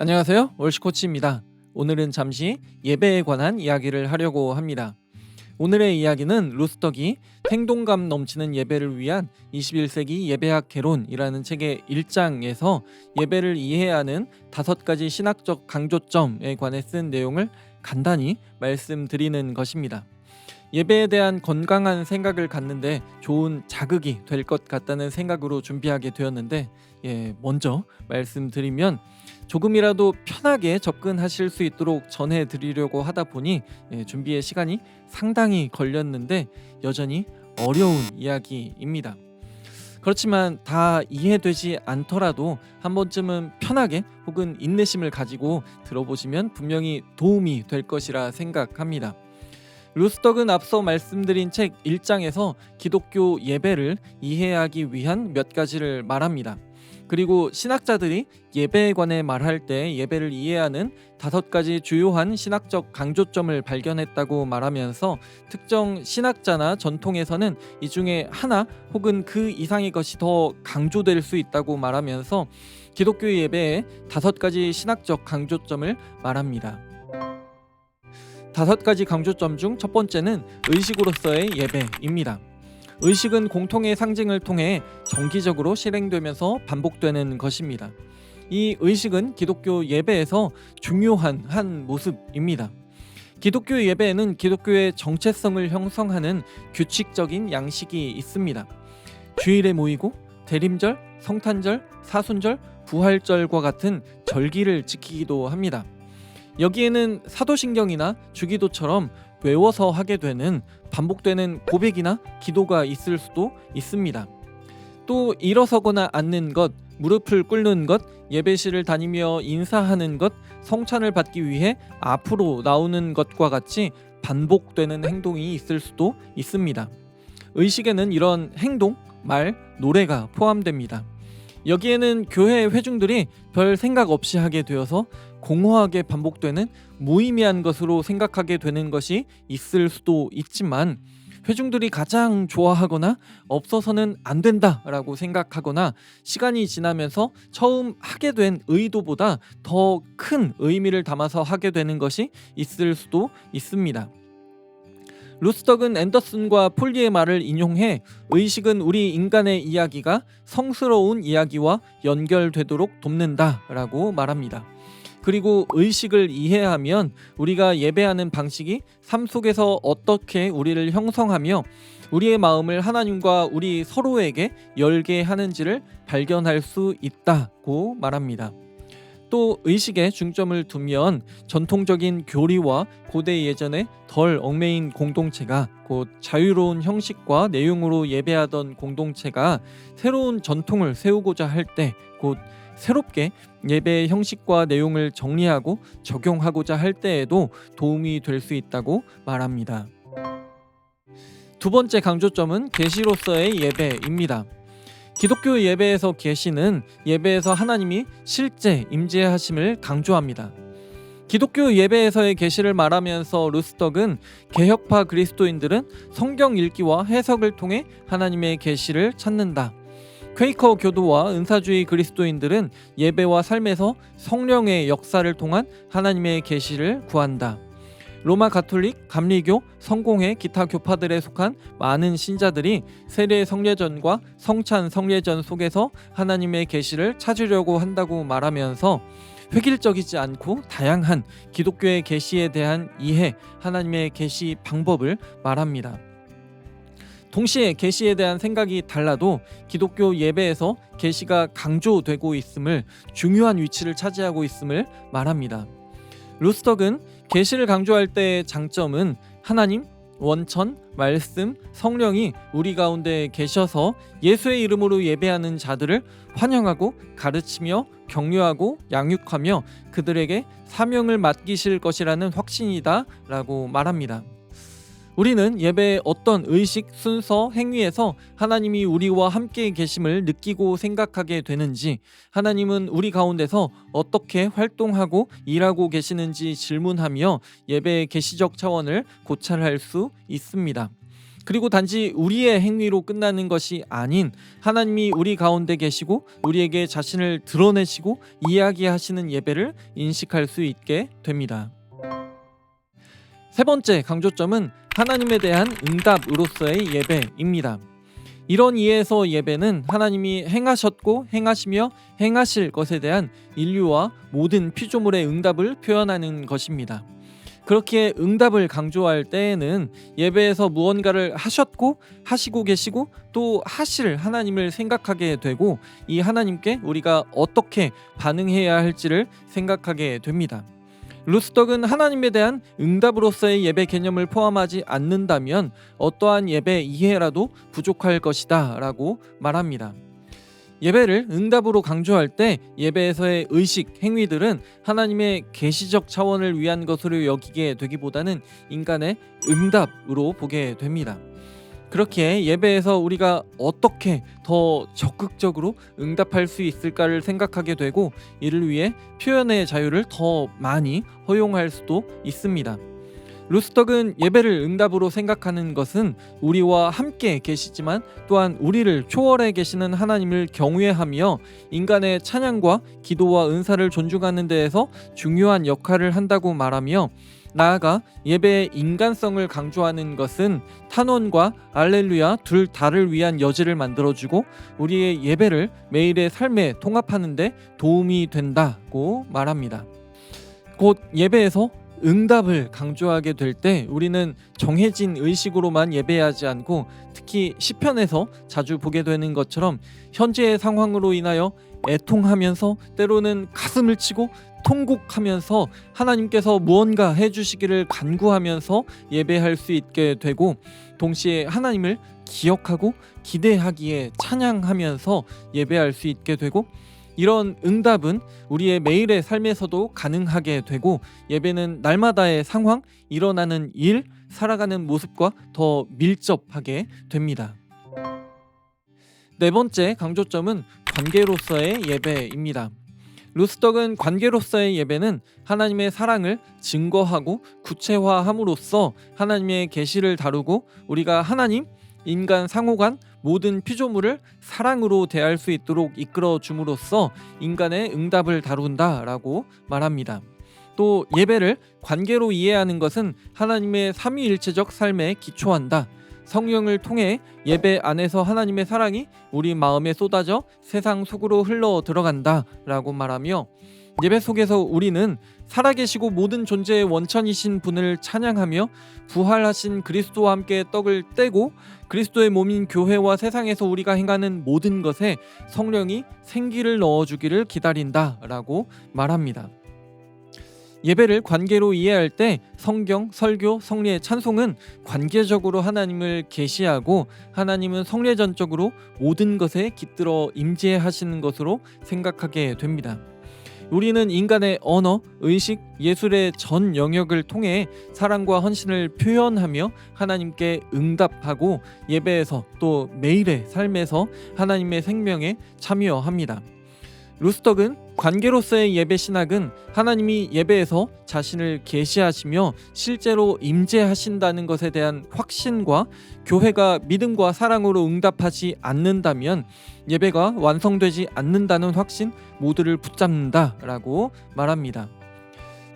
안녕하세요. 월시코치입니다. 오늘은 잠시 예배에 관한 이야기를 하려고 합니다. 오늘의 이야기는 루스덕이 행동감 넘치는 예배를 위한 21세기 예배학 개론이라는 책의 1장에서 예배를 이해하는 5가지 신학적 강조점에 관해 쓴 내용을 간단히 말씀드리는 것입니다. 예배에 대한 건강한 생각을 갖는데 좋은 자극이 될 것 같다는 생각으로 준비하게 되었는데 먼저 말씀드리면 조금이라도 편하게 접근하실 수 있도록 전해드리려고 하다 보니 준비의 시간이 상당히 걸렸는데 여전히 어려운 이야기입니다. 그렇지만 다 이해되지 않더라도 한 번쯤은 편하게 혹은 인내심을 가지고 들어보시면 분명히 도움이 될 것이라 생각합니다. 루스덕은 앞서 말씀드린 책 1장에서 기독교 예배를 이해하기 위한 몇 가지를 말합니다. 그리고 신학자들이 예배에 관해 말할 때 예배를 이해하는 5가지 주요한 신학적 강조점을 발견했다고 말하면서 특정 신학자나 전통에서는 이 중에 하나 혹은 그 이상의 것이 더 강조될 수 있다고 말하면서 기독교 예배의 5가지 신학적 강조점을 말합니다. 5가지 강조점 중 첫 번째는 의식으로서의 예배입니다. 의식은 공통의 상징을 통해 정기적으로 실행되면서 반복되는 것입니다. 이 의식은 기독교 예배에서 중요한 한 모습입니다. 기독교 예배에는 기독교의 정체성을 형성하는 규칙적인 양식이 있습니다. 주일에 모이고 대림절, 성탄절, 사순절, 부활절과 같은 절기를 지키기도 합니다. 여기에는 사도신경이나 주기도처럼 외워서 하게 되는 반복되는 고백이나 기도가 있을 수도 있습니다. 또 일어서거나 앉는 것, 무릎을 꿇는 것, 예배실을 다니며 인사하는 것, 성찬을 받기 위해 앞으로 나오는 것과 같이 반복되는 행동이 있을 수도 있습니다. 의식에는 이런 행동, 말, 노래가 포함됩니다. 여기에는 교회 회중들이 별 생각 없이 하게 되어서 공허하게 반복되는 무의미한 것으로 생각하게 되는 것이 있을 수도 있지만 회중들이 가장 좋아하거나 없어서는 안 된다라고 생각하거나 시간이 지나면서 처음 하게 된 의도보다 더 큰 의미를 담아서 하게 되는 것이 있을 수도 있습니다. 루스덕은 앤더슨과 폴리의 말을 인용해 의식은 우리 인간의 이야기가 성스러운 이야기와 연결되도록 돕는다라고 말합니다. 그리고 의식을 이해하면 우리가 예배하는 방식이 삶 속에서 어떻게 우리를 형성하며 우리의 마음을 하나님과 우리 서로에게 열게 하는지를 발견할 수 있다고 말합니다. 또 의식에 중점을 두면 전통적인 교리와 고대 예전에 덜 얽매인 공동체가 곧 자유로운 형식과 내용으로 예배하던 공동체가 새로운 전통을 세우고자 할 때 곧 새롭게 예배의 형식과 내용을 정리하고 적용하고자 할 때에도 도움이 될 수 있다고 말합니다. 두 번째 강조점은 계시로서의 예배입니다. 기독교 예배에서 계시는 예배에서 하나님이 실제 임재하심을 강조합니다. 기독교 예배에서의 계시를 말하면서 루스덕은 개혁파 그리스도인들은 성경 읽기와 해석을 통해 하나님의 계시를 찾는다. 퀘이커 교도와 은사주의 그리스도인들은 예배와 삶에서 성령의 역사를 통한 하나님의 계시를 구한다. 로마 가톨릭, 감리교, 성공회, 기타 교파들에 속한 많은 신자들이 세례 성례전과 성찬 성례전 속에서 하나님의 계시를 찾으려고 한다고 말하면서 획일적이지 않고 다양한 기독교의 계시에 대한 이해, 하나님의 계시 방법을 말합니다. 동시에 계시에 대한 생각이 달라도 기독교 예배에서 계시가 강조되고 있음을, 중요한 위치를 차지하고 있음을 말합니다. 루스덕은 계시를 강조할 때의 장점은 하나님, 원천, 말씀, 성령이 우리 가운데 계셔서 예수의 이름으로 예배하는 자들을 환영하고 가르치며 격려하고 양육하며 그들에게 사명을 맡기실 것이라는 확신이다 라고 말합니다. 우리는 예배의 어떤 의식, 순서, 행위에서 하나님이 우리와 함께 계심을 느끼고 생각하게 되는지, 하나님은 우리 가운데서 어떻게 활동하고 일하고 계시는지 질문하며 예배의 계시적 차원을 고찰할 수 있습니다. 그리고 단지 우리의 행위로 끝나는 것이 아닌 하나님이 우리 가운데 계시고 우리에게 자신을 드러내시고 이야기하시는 예배를 인식할 수 있게 됩니다. 세 번째 강조점은 하나님에 대한 응답으로서의 예배입니다. 이런 이해에서 예배는 하나님이 행하셨고 행하시며 행하실 것에 대한 인류와 모든 피조물의 응답을 표현하는 것입니다. 그렇게 응답을 강조할 때에는 예배에서 무언가를 하셨고 하시고 계시고 또 하실 하나님을 생각하게 되고 이 하나님께 우리가 어떻게 반응해야 할지를 생각하게 됩니다. 루스덕은 하나님에 대한 응답으로서의 예배 개념을 포함하지 않는다면 어떠한 예배 이해라도 부족할 것이다 라고 말합니다. 예배를 응답으로 강조할 때 예배에서의 의식, 행위들은 하나님의 계시적 차원을 위한 것으로 여기게 되기보다는 인간의 응답으로 보게 됩니다. 그렇게 예배에서 우리가 어떻게 더 적극적으로 응답할 수 있을까를 생각하게 되고 이를 위해 표현의 자유를 더 많이 허용할 수도 있습니다. 루스덕은 예배를 응답으로 생각하는 것은 우리와 함께 계시지만 또한 우리를 초월해 계시는 하나님을 경외하며 인간의 찬양과 기도와 은사를 존중하는 데에서 중요한 역할을 한다고 말하며 나아가 예배의 인간성을 강조하는 것은 탄원과 알렐루야 둘 다를 위한 여지를 만들어주고 우리의 예배를 매일의 삶에 통합하는 데 도움이 된다고 말합니다. 곧 예배에서 응답을 강조하게 될 때 우리는 정해진 의식으로만 예배하지 않고 특히 시편에서 자주 보게 되는 것처럼 현재의 상황으로 인하여 애통하면서 때로는 가슴을 치고 통곡하면서 하나님께서 무언가 해주시기를 간구하면서 예배할 수 있게 되고 동시에 하나님을 기억하고 기대하기에 찬양하면서 예배할 수 있게 되고 이런 응답은 우리의 매일의 삶에서도 가능하게 되고 예배는 날마다의 상황, 일어나는 일, 살아가는 모습과 더 밀접하게 됩니다. 네 번째 강조점은 관계로서의 예배입니다. 루스덕은 관계로서의 예배는 하나님의 사랑을 증거하고 구체화함으로써 하나님의 계시를 다루고 우리가 하나님, 인간 상호간 모든 피조물을 사랑으로 대할 수 있도록 이끌어 줌으로써 인간의 응답을 다룬다라고 말합니다. 또 예배를 관계로 이해하는 것은 하나님의 삼위일체적 삶에 기초한다. 성령을 통해 예배 안에서 하나님의 사랑이 우리 마음에 쏟아져 세상 속으로 흘러 들어간다 라고 말하며 예배 속에서 우리는 살아계시고 모든 존재의 원천이신 분을 찬양하며 부활하신 그리스도와 함께 떡을 떼고 그리스도의 몸인 교회와 세상에서 우리가 행하는 모든 것에 성령이 생기를 넣어주기를 기다린다 라고 말합니다. 예배를 관계로 이해할 때 성경, 설교, 성례의 찬송은 관계적으로 하나님을 계시하고 하나님은 성례전적으로 모든 것에 깃들어 임재하시는 것으로 생각하게 됩니다. 우리는 인간의 언어, 의식, 예술의 전 영역을 통해 사랑과 헌신을 표현하며 하나님께 응답하고 예배에서 또 매일의 삶에서 하나님의 생명에 참여합니다. 루스덕은 관계로서의 예배 신학은 하나님이 예배에서 자신을 계시하시며 실제로 임재하신다는 것에 대한 확신과 교회가 믿음과 사랑으로 응답하지 않는다면 예배가 완성되지 않는다는 확신 모두를 붙잡는다라고 말합니다.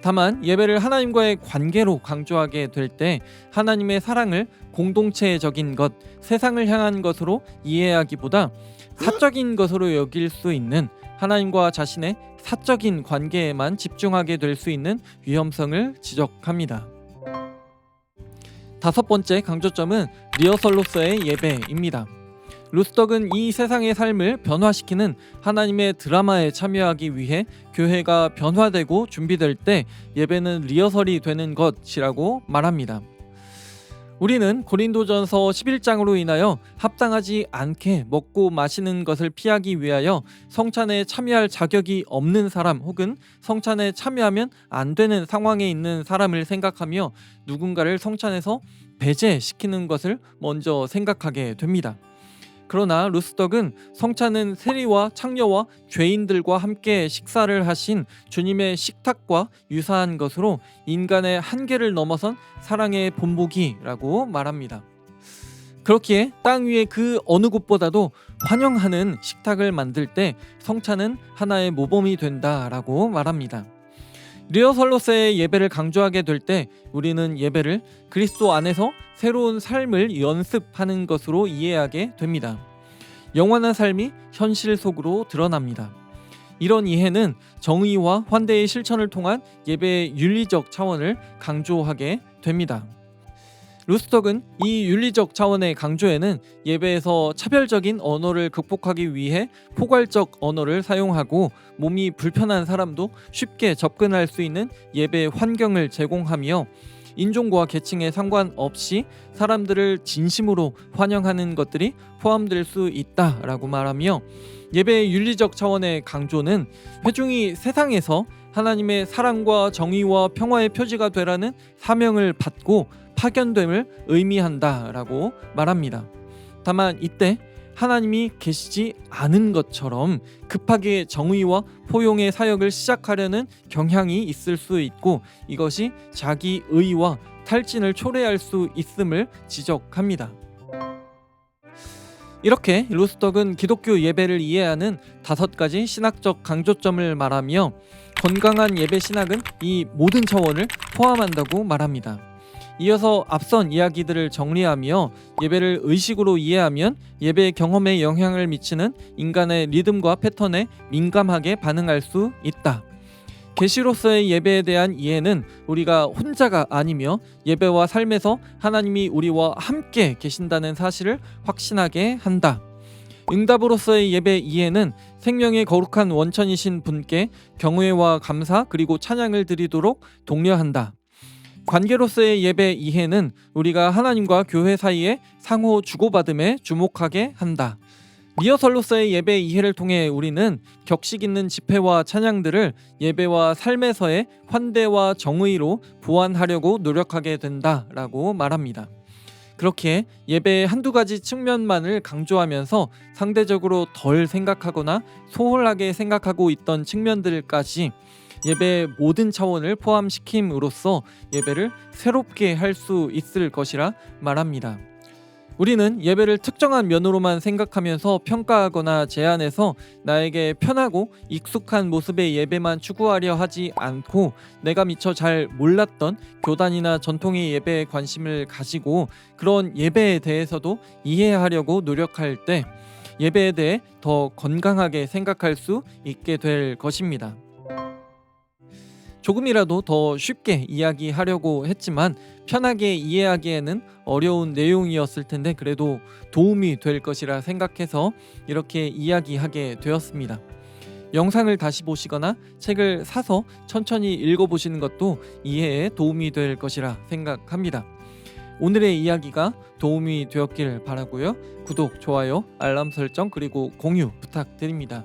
다만 예배를 하나님과의 관계로 강조하게 될 때 하나님의 사랑을 공동체적인 것, 세상을 향한 것으로 이해하기보다 사적인 것으로 여길 수 있는 하나님과 자신의 사적인 관계에만 집중하게 될 수 있는 위험성을 지적합니다. 다섯 번째 강조점은 리허설로서의 예배입니다. 루스덕은 이 세상의 삶을 변화시키는 하나님의 드라마에 참여하기 위해 교회가 변화되고 준비될 때 예배는 리허설이 되는 것이라고 말합니다. 우리는 고린도전서 11장으로 인하여 합당하지 않게 먹고 마시는 것을 피하기 위하여 성찬에 참여할 자격이 없는 사람 혹은 성찬에 참여하면 안 되는 상황에 있는 사람을 생각하며 누군가를 성찬에서 배제시키는 것을 먼저 생각하게 됩니다. 그러나 루스덕은 성찬은 세리와 창녀와 죄인들과 함께 식사를 하신 주님의 식탁과 유사한 것으로 인간의 한계를 넘어선 사랑의 본보기라고 말합니다. 그렇기에 땅 위의 그 어느 곳보다도 환영하는 식탁을 만들 때 성찬은 하나의 모범이 된다라고 말합니다. 리어설로서의 예배를 강조하게 될 때 우리는 예배를 그리스도 안에서 새로운 삶을 연습하는 것으로 이해하게 됩니다. 영원한 삶이 현실 속으로 드러납니다. 이런 이해는 정의와 환대의 실천을 통한 예배의 윤리적 차원을 강조하게 됩니다. 루스덕은 이 윤리적 차원의 강조에는 예배에서 차별적인 언어를 극복하기 위해 포괄적 언어를 사용하고 몸이 불편한 사람도 쉽게 접근할 수 있는 예배 환경을 제공하며 인종과 계층에 상관없이 사람들을 진심으로 환영하는 것들이 포함될 수 있다라고 말하며, 예배의 윤리적 차원의 강조는 회중이 세상에서 하나님의 사랑과 정의와 평화의 표지가 되라는 사명을 받고 파견됨을 의미한다라고 말합니다. 다만 이때 하나님이 계시지 않은 것처럼 급하게 정의와 포용의 사역을 시작하려는 경향이 있을 수 있고, 이것이 자기 의와 탈진을 초래할 수 있음을 지적합니다. 이렇게 루스덕은 기독교 예배를 이해하는 5가지 신학적 강조점을 말하며 건강한 예배 신학은 이 모든 차원을 포함한다고 말합니다. 이어서 앞선 이야기들을 정리하며 예배를 의식으로 이해하면 예배 경험에 영향을 미치는 인간의 리듬과 패턴에 민감하게 반응할 수 있다. 계시로서의 예배에 대한 이해는 우리가 혼자가 아니며 예배와 삶에서 하나님이 우리와 함께 계신다는 사실을 확신하게 한다. 응답으로서의 예배 이해는 생명의 거룩한 원천이신 분께 경외와 감사 그리고 찬양을 드리도록 독려한다. 관계로서의 예배 이해는 우리가 하나님과 교회 사이에 상호 주고받음에 주목하게 한다. 리허설로서의 예배 이해를 통해 우리는 격식 있는 집회와 찬양들을 예배와 삶에서의 환대와 정의로 보완하려고 노력하게 된다라고 말합니다. 그렇게 예배의 한두 가지 측면만을 강조하면서 상대적으로 덜 생각하거나 소홀하게 생각하고 있던 측면들까지 예배의 모든 차원을 포함시킴으로써 예배를 새롭게 할 수 있을 것이라 말합니다. 우리는 예배를 특정한 면으로만 생각하면서 평가하거나 제한해서 나에게 편하고 익숙한 모습의 예배만 추구하려 하지 않고, 내가 미처 잘 몰랐던 교단이나 전통의 예배에 관심을 가지고 그런 예배에 대해서도 이해하려고 노력할 때 예배에 대해 더 건강하게 생각할 수 있게 될 것입니다. 조금이라도 더 쉽게 이야기하려고 했지만 편하게 이해하기에는 어려운 내용이었을 텐데 그래도 도움이 될 것이라 생각해서 이렇게 이야기하게 되었습니다. 영상을 다시 보시거나 책을 사서 천천히 읽어보시는 것도 이해에 도움이 될 것이라 생각합니다. 오늘의 이야기가 도움이 되었길 바라고요. 구독, 좋아요, 알람 설정 그리고 공유 부탁드립니다.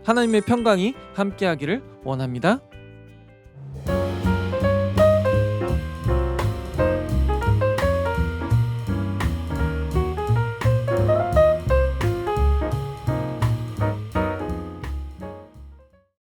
하나님의 평강이 함께하기를 원합니다.